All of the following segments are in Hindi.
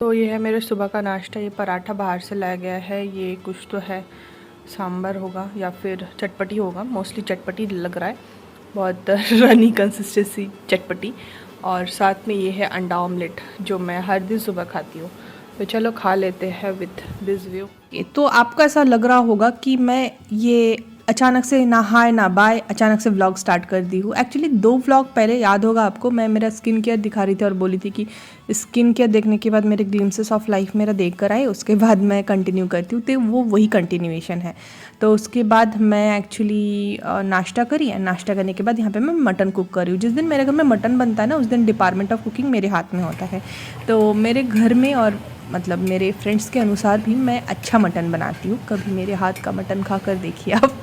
तो ये है मेरे सुबह का नाश्ता। ये पराठा बाहर से लाया गया है। ये कुछ तो है, सांभर होगा या फिर चटपटी होगा। मोस्टली चटपटी लग रहा है, बहुत रनी कंसिस्टेंसी चटपटी। और साथ में ये है अंडा ऑमलेट जो मैं हर दिन सुबह खाती हूँ। तो चलो खा लेते हैं विथ दिस व्यू। तो आपको ऐसा लग रहा होगा कि मैं ये अचानक से ना हाय ना बाय अचानक से व्लॉग स्टार्ट कर दी हूँ। एक्चुअली 2 व्लॉग पहले याद होगा आपको, मैं मेरा स्किन केयर दिखा रही थी और बोली थी कि स्किन केयर देखने के बाद मेरे ग्लिम्सेस ऑफ लाइफ मेरा देख कर आए, उसके बाद मैं कंटिन्यू करती हूँ। तो वो वही कंटिन्यूएशन है। तो उसके बाद मैं एक्चुअली नाश्ता करी है। नाश्ता करने के बाद यहाँ पे मैं मटन कुक कर रही हूँ। जिस दिन मेरे घर में मटन बनता है ना, उस दिन डिपार्टमेंट ऑफ कुकिंग मेरे हाथ में होता है। तो मेरे घर में और मतलब मेरे फ्रेंड्स के अनुसार भी मैं अच्छा मटन बनाती हूँ। कभी मेरे हाथ का मटन खा कर देखिए आप।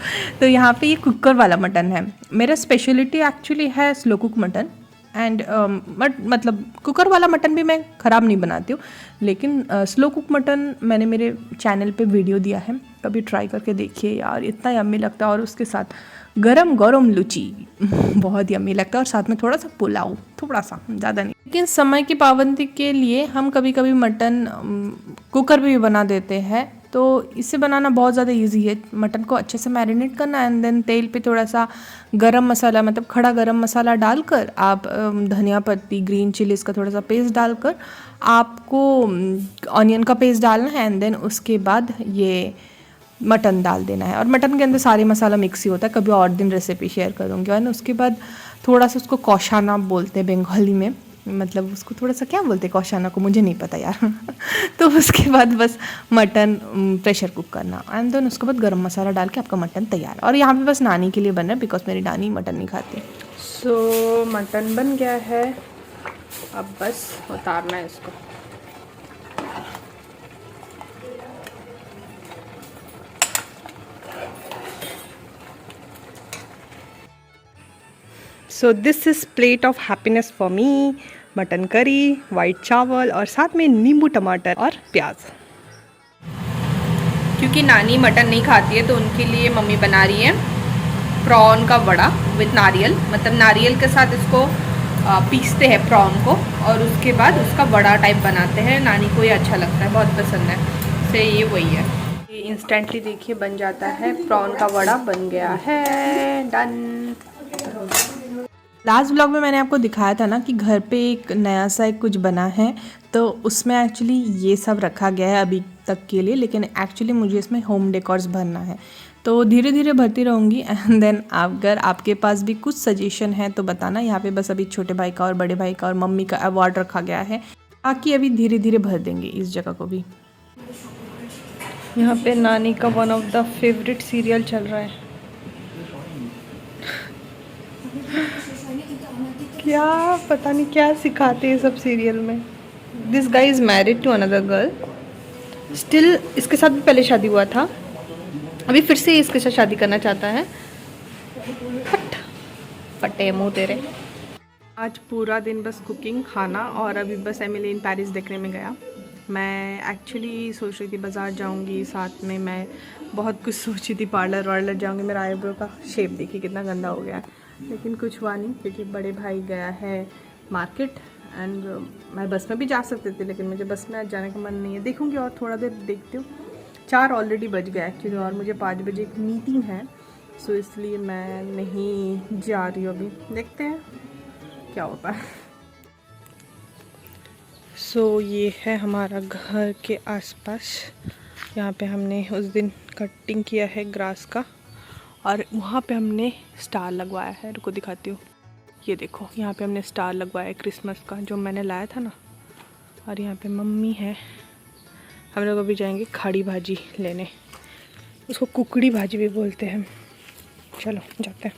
तो यहाँ पे ये कुकर वाला मटन है। मेरा स्पेशलिटी एक्चुअली है स्लो कुक मटन एंड मतलब कुकर वाला मटन भी मैं ख़राब नहीं बनाती हूँ, लेकिन स्लो कुक मटन मैंने मेरे चैनल पे वीडियो दिया है, कभी ट्राई करके देखिए यार, इतना यम्मी लगता है। और उसके साथ गरम गरम लुची बहुत यम्मी लगता है, और साथ में थोड़ा सा पुलाव, थोड़ा सा, ज़्यादा नहीं। लेकिन समय की पाबंदी के लिए हम कभी कभी मटन कुकर पे भी बना देते हैं। तो इसे बनाना बहुत ज़्यादा इजी है। मटन को अच्छे से मैरिनेट करना एंड देन तेल पे थोड़ा सा गरम मसाला, मतलब खड़ा गरम मसाला डालकर आप धनिया पत्ती, ग्रीन चिलीज़ का थोड़ा सा पेस्ट डालकर आपको ऑनियन का पेस्ट डालना है एंड देन उसके बाद ये मटन डाल देना है। और मटन के अंदर सारे मसाला मिक्स ही होता है, कभी और दिन रेसिपी शेयर करूँगी। और उसके बाद थोड़ा सा उसको कौशाना बोलते हैं बंगाली में, मतलब उसको थोड़ा सा क्या बोलते हैं कौशाना को, मुझे नहीं पता यार तो उसके बाद बस मटन प्रेशर कुक करना एंड देन उसके बाद गरम मसाला डाल के आपका मटन तैयार। और यहाँ पे बस नानी के लिए बन रहा है बिकॉज मेरी नानी मटन नहीं खाती। सो मटन बन गया है, अब बस उतारना है इसको। So this is plate of happiness for me. Mutton curry, white चावल और साथ में नींबू टमाटर और प्याज। क्योंकि नानी मटन नहीं खाती है तो उनके लिए मम्मी बना रही है प्रॉन का वड़ा विथ नारियल। मतलब नारियल के साथ इसको पीसते हैं प्रॉन को और उसके बाद उसका वड़ा टाइप बनाते हैं। नानी को ये अच्छा लगता है, बहुत पसंद है, से ये वही है। ये इंस्टेंटली देखिए बन जाता है। प्रॉन का वड़ा बन गया है, डन। लास्ट व्लॉग में मैंने आपको दिखाया था ना कि घर पे एक नया सा एक कुछ बना है, तो उसमें एक्चुअली ये सब रखा गया है अभी तक के लिए, लेकिन एक्चुअली मुझे इसमें होम डेकोर्स भरना है। तो धीरे धीरे भरती रहूँगी एंड देन अगर आपके पास भी कुछ सजेशन है तो बताना। यहाँ पे बस अभी छोटे भाई का और बड़े भाई का और मम्मी का अवार्ड रखा गया है, बाकी अभी धीरे धीरे भर देंगे इस जगह को भी। यहाँ पे नानी का one of the favourite serial चल रहा है। क्या पता नहीं क्या सिखाते हैं सब सीरियल में। This guy is married to another girl still. इसके साथ भी पहले शादी हुआ था, अभी फिर से इसके साथ शादी करना चाहता है। फट फटे मुँह तेरे। आज पूरा दिन बस कुकिंग, खाना और अभी बस एमिली इन पेरिस देखने में गया। मैं एक्चुअली सोच रही थी बाज़ार जाऊंगी, साथ में मैं बहुत कुछ सोची थी, पार्लर वार्लर जाऊंगी। मेरा आईब्रो का शेप देखिए कितना गंदा हो गया है, लेकिन कुछ हुआ नहीं क्योंकि बड़े भाई गया है मार्केट एंड मैं बस में भी जा सकती थी, लेकिन मुझे बस में आज जाने का मन नहीं है। देखूंगी और थोड़ा देर देखती हूँ। 4 ऑलरेडी बज गया एक्चुअली और मुझे 5 बजे एक मीटिंग है, सो इसलिए मैं नहीं जा रही हूँ अभी। देखते हैं क्या होता है। सो ये है हमारा घर के आसपास। यहाँ पे हमने उस दिन कटिंग किया है ग्रास का और वहाँ पे हमने स्टार लगवाया है। रुको दिखाती हूँ, ये देखो यहाँ पे हमने स्टार लगवाया है क्रिसमस का, जो मैंने लाया था ना। और यहाँ पे मम्मी है। हम लोग अभी जाएंगे खड़ी भाजी लेने, उसको कुकड़ी भाजी भी बोलते हैं। चलो जाते हैं।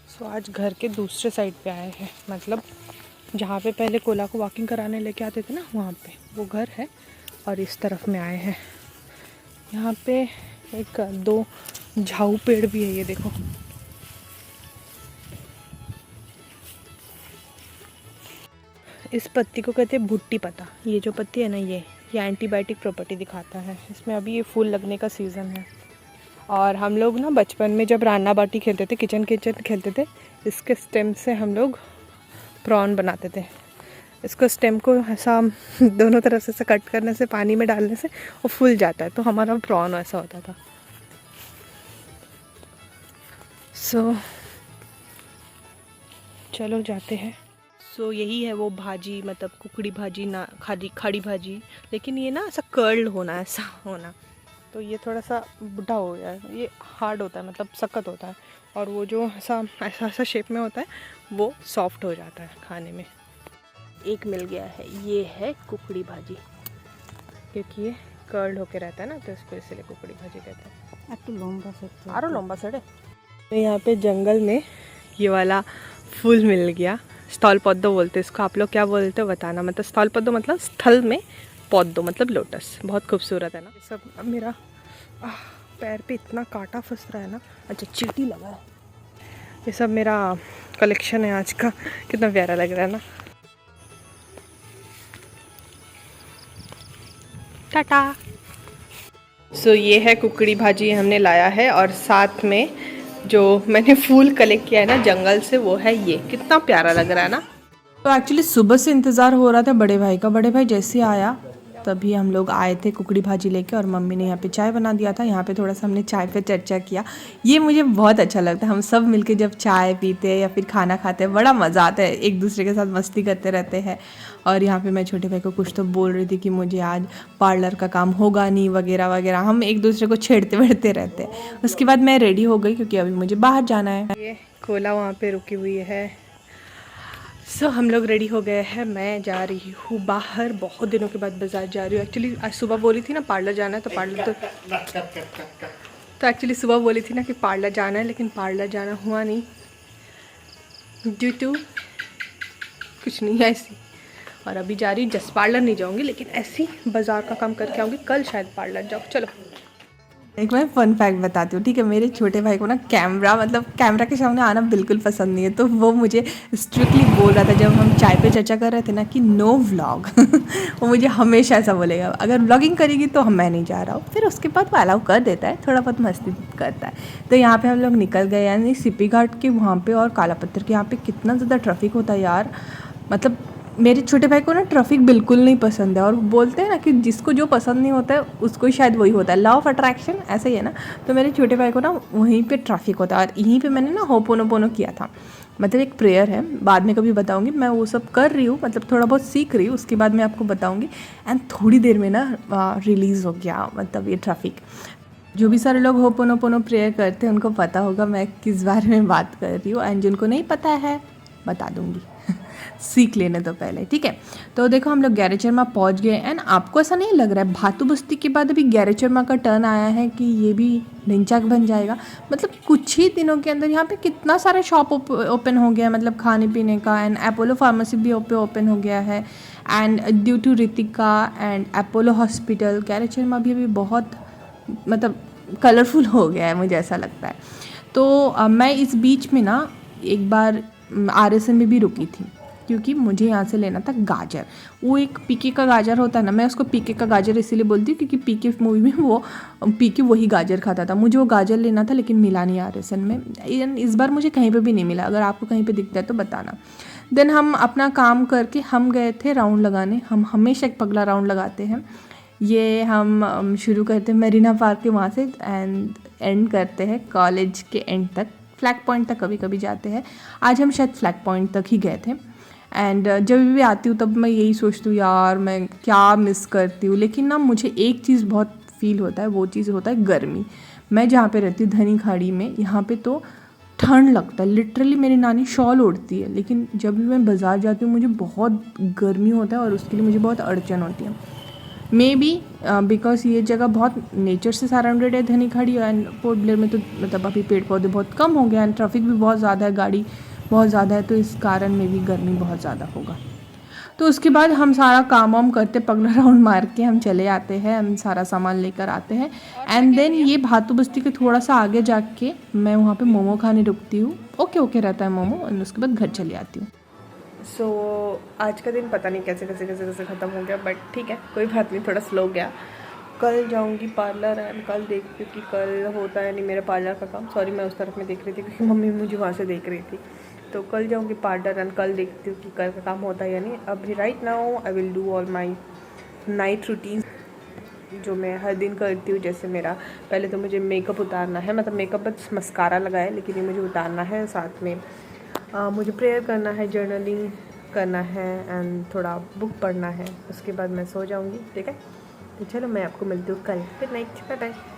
सो आज घर के दूसरे साइड पे आए हैं, मतलब जहाँ पे पहले कोला को वॉकिंग कराने लेके आते थे ना, वहाँ पे वो घर है और इस तरफ में आए हैं। यहाँ पे एक 2 झाऊ पेड़ भी है, ये देखो। इस पत्ती को कहते हैं भुट्टी पत्ता। ये जो पत्ती है ना, ये एंटीबायोटिक प्रॉपर्टी दिखाता है। इसमें अभी ये फूल लगने का सीज़न है। और हम लोग ना बचपन में जब रान्ना बाटी खेलते थे, किचन खेलते थे, इसके स्टेम से हम लोग प्रॉन बनाते थे। इसको स्टेम को ऐसा दोनों तरफ से कट करने से, पानी में डालने से वो फूल जाता है। तो हमारा प्रॉन ऐसा होता था। सो चलो जाते हैं। सो यही है वो भाजी, मतलब कुकड़ी भाजी ना, खाड़ी भाजी, लेकिन ये ना ऐसा कर्ल होना, ऐसा होना। तो ये थोड़ा सा बुढ़ा हो गया है, ये हार्ड होता है, मतलब सख्त होता है। और वो जो ऐसा शेप में होता है वो सॉफ्ट हो जाता है खाने में। एक मिल गया है, ये है कुकड़ी भाजी, क्योंकि ये कर्ल होके रहता है ना, तो इसको इसलिए कुकड़ी भाजी कहते हैं। একটু লম্বা सकते आरो लंबा सड़े। तो यहाँ पे जंगल में ये वाला फूल मिल गया, स्थल पद्म बोलते हैं इसको। आप लोग क्या बोलते हो बताना। मतलब स्थल पद्म मतलब स्थल में, पौधो मतलब लोटस। बहुत खूबसूरत है ना। ये सब अब मेरा पैर पे इतना कांटा फंस रहा है ना। अच्छा, चींटी लगा है। ये सब मेरा कलेक्शन है आज का। कितना प्यारा लग रहा है ना। टाटा। सो ये है कुकड़ी भाजी हमने लाया है, और साथ में जो मैंने फूल कलेक्ट किया है ना जंगल से, वो है ये। कितना प्यारा लग रहा है ना। तो एक्चुअली सुबह से इंतज़ार हो रहा था बड़े भाई का। बड़े भाई जैसे आया तभी हम लोग आए थे कुकड़ी भाजी लेके, और मम्मी ने यहाँ पे चाय बना दिया था। यहाँ पे थोड़ा सा हमने चाय पे चर्चा किया। ये मुझे बहुत अच्छा लगता है। हम सब मिलके जब चाय पीते हैं या फिर खाना खाते हैं, बड़ा मज़ा आता है, एक दूसरे के साथ मस्ती करते रहते हैं। और यहाँ पे मैं छोटे भाई को कुछ तो बोल रही थी कि मुझे आज पार्लर का काम होगा नहीं वगैरह वगैरह। हम एक दूसरे को छेड़ते वेड़ते रहते हैं। उसके बाद मैं रेडी हो गई क्योंकि अभी मुझे बाहर जाना है। ये कोला वहाँ पे रुकी हुई है। सो हम लोग रेडी हो गए हैं। मैं जा रही हूँ बाहर, बहुत दिनों के बाद बाजार जा रही हूँ। एक्चुअली आज सुबह बोली थी ना पार्लर जाना है, तो पार्लर तो एक्चुअली सुबह बोली थी ना कि पार्लर जाना है, लेकिन पार्लर जाना हुआ नहीं ड्यू टू कुछ नहीं है ऐसी। और अभी जा रही हूँ, जस्ट पार्लर नहीं जाऊँगी, लेकिन ऐसी बाज़ार का काम करके आऊँगी। कल शायद पार्लर जाऊँ। चलो एक मैं फ़न फैक्ट बताती हूँ, ठीक है। मेरे छोटे भाई को ना कैमरा के सामने आना बिल्कुल पसंद नहीं है। तो वो मुझे स्ट्रिक्टली बोल रहा था जब हम चाय पे चर्चा कर रहे थे ना कि नो व्लॉग। वो मुझे हमेशा ऐसा बोलेगा, अगर व्लॉगिंग करेगी तो मैं नहीं जा रहा हूँ। फिर उसके बाद वो अलाउ कर देता है, थोड़ा बहुत मस्ती करता है। तो यहाँ पर हम लोग निकल गए, यानी सीपी घाट के वहाँ पर और काला पत्थर के यहाँ पर कितना ज़्यादा ट्रैफिक होता है यार। मतलब मेरे छोटे भाई को ना ट्रैफिक बिल्कुल नहीं पसंद है। और बोलते हैं ना कि जिसको जो पसंद नहीं होता है उसको ही शायद वही होता है, लॉ ऑफ अट्रैक्शन, ऐसा ही है ना। तो मेरे छोटे भाई को ना वहीं पे ट्रैफिक होता है। और यहीं पे मैंने ना होपोनोपोनो किया था, मतलब एक प्रेयर है, बाद में कभी बताऊंगी। मैं वो सब कर रही हूँ, मतलब थोड़ा बहुत सीख रही हूँ, उसके बाद मैं आपको बताऊँगी। एंड थोड़ी देर में ना रिलीज़ हो गया मतलब ये ट्रैफिक। जो भी सारे लोग होपोनोपोनो प्रेयर करते हैं उनको पता होगा मैं किस बारे में बात कर रही हूँ। एंड जिनको नहीं पता है बता दूँगी। सीख लेने तो पहले, ठीक है। तो देखो हम लोग गैरेचरमा पहुंच गए। एंड आपको ऐसा नहीं लग रहा है भातु बस्ती के बाद अभी गैरेचरमा का टर्न आया है कि ये भी ढिंचाक बन जाएगा? मतलब कुछ ही दिनों के अंदर यहाँ पे कितना सारा शॉप ओपन हो गया, मतलब खाने पीने का। एंड अपोलो फार्मेसी भी ओपन हो गया है। And due to Ritika and Apollo hospital, गैरेचरमा भी अभी बहुत मतलब कलरफुल हो गया है, मुझे ऐसा लगता है। तो मैं इस बीच में ना एक बार RSN में भी रुकी थी, क्योंकि मुझे यहाँ से लेना था गाजर। वो एक पीके का गाजर होता है ना, मैं उसको पीके का गाजर इसीलिए बोलती हूँ क्योंकि पीके मूवी में वो पीके वही गाजर खाता था। मुझे वो गाजर लेना था, लेकिन मिला नहीं RSN में। इस बार मुझे कहीं पे भी नहीं मिला। अगर आपको कहीं पे दिखता है तो बताना। देन हम अपना काम करके हम गए थे राउंड लगाने। हम हमेशा एक पगला राउंड लगाते हैं। ये हम शुरू करते हैं मरीना पार्क के वहाँ से एंड एंड करते हैं कॉलेज के एंड तक, फ्लैग पॉइंट तक कभी कभी जाते हैं। आज हम शायद फ्लैग पॉइंट तक ही गए थे। एंड जब भी आती हूँ तब मैं यही सोचती हूँ यार मैं क्या मिस करती हूँ। लेकिन ना मुझे एक चीज़ बहुत फील होता है, वो चीज़ होता है गर्मी। मैं जहाँ पे रहती हूँ धनी खाड़ी में, यहाँ पे तो ठंड लगता है। लिटरली मेरी नानी शॉल ओढ़ती है, लेकिन जब भी मैं बाज़ार जाती हूँ मुझे बहुत गर्मी होता है और उसके लिए मुझे बहुत अड़चन होती है। मे बी बिकॉज ये जगह बहुत नेचर से सराउंडेड है धनी खाड़ी। एंड पोर्ट ब्लेयर में तो मतलब अभी पेड़ पौधे बहुत कम हो गए, एंड ट्रैफिक भी बहुत ज़्यादा है, गाड़ी बहुत ज़्यादा है, तो इस कारण में भी गर्मी बहुत ज़्यादा होगा। तो उसके बाद हम सारा काम वाम करते, पगला राउंड मार के हम चले आते हैं, हम सारा सामान लेकर आते हैं। एंड देन ये भातु बस्ती के थोड़ा सा आगे जाके मैं वहाँ पे मोमो खाने रुकती हूँ। ओके रहता है मोमो, और उसके बाद घर चली आती हूँ। सो आज का दिन पता नहीं कैसे ख़त्म हो गया, बट ठीक है, कोई बात नहीं, थोड़ा स्लो गया। कल जाऊंगी पार्लर एंड कल देखती हूँ कि कल होता है नहीं मेरा पार्लर का काम। सॉरी मैं उस तरफ में देख रही थी क्योंकि मम्मी मुझे वहाँ से देख रही थी। तो कल जाऊँगी पार्लर एंड कल देखती हूँ कि कल का काम होता है या नहीं। अभी right now I will do all my night routine जो मैं हर दिन करती हूँ। जैसे मेरा पहले तो मुझे मेकअप उतारना है, मतलब मेकअप बस मस्कारा लगा है, लेकिन ये मुझे उतारना है। साथ में मुझे प्रेयर करना है, जर्नलिंग करना है एंड थोड़ा बुक पढ़ना है। उसके बाद मैं सो जाऊँगी। ठीक है, तो चलो मैं आपको मिलती हूँ कल। Good night, bye bye.